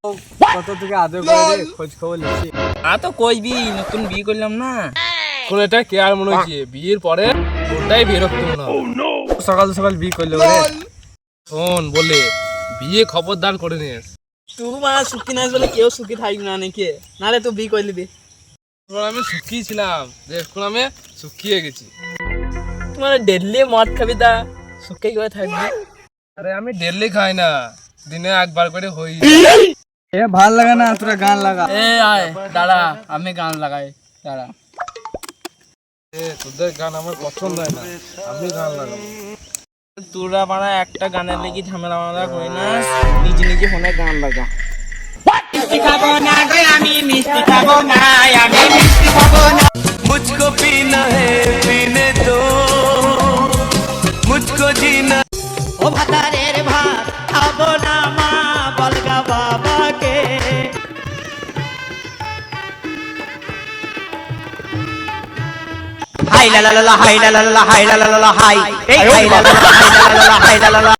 কত থেকে আদর করে রে, খোঁজ খবর নিচ্ছি। তো কইবি, নতুন বিয়ে করলাম না। এখন এটা কে আর মনে হচ্ছে বিয়ের পরে ওটাই বিরক্ত মনে হয়। সকাল সকাল বিয়ে করলে ওরে। শোন বলে বিয়ে খবরদার করে নিস। তুই মানে সুখী নাই বলে কেউ সুখী থাকবি না নাকি? নাহলে তুই বিয়ে করে নিবি। এখন আমি শুকিয়ে ছিলাম, এখন আমি শুকিয়ে গেছি। তোমার ডেলি মদ খাবি তা সুখী করে থাকবি। আরে আমি ডেলি খাই না, দিনে একবার করে হই। এ ভাল লাগে না, তোরা গান লাগা। এ আয় দাঁড়া, আমি গান লাগাই দাঁড়া। তোদের গান আমার পছন্দ হয় না, আমি গান লাগাবো। তোরা মানে একটা গানের লেগে ঝামেলা মামলা করি না, নিজে নিজে ফোনে গান লাগা। মিষ্টি খাবো না গো আমি, মিষ্টি খাবো না আমি, মিষ্টি খাবো না। मुझको पीना है पीने दो मुझको जीना ও ভাতারের ভাত খাবো না মা বলগা বাবাকে। হাই লা লা লা হাই লা লা লা হাই লা লা লা হাই এই হাই লা লা লা হাই লা লা লা হাই লা লা লা।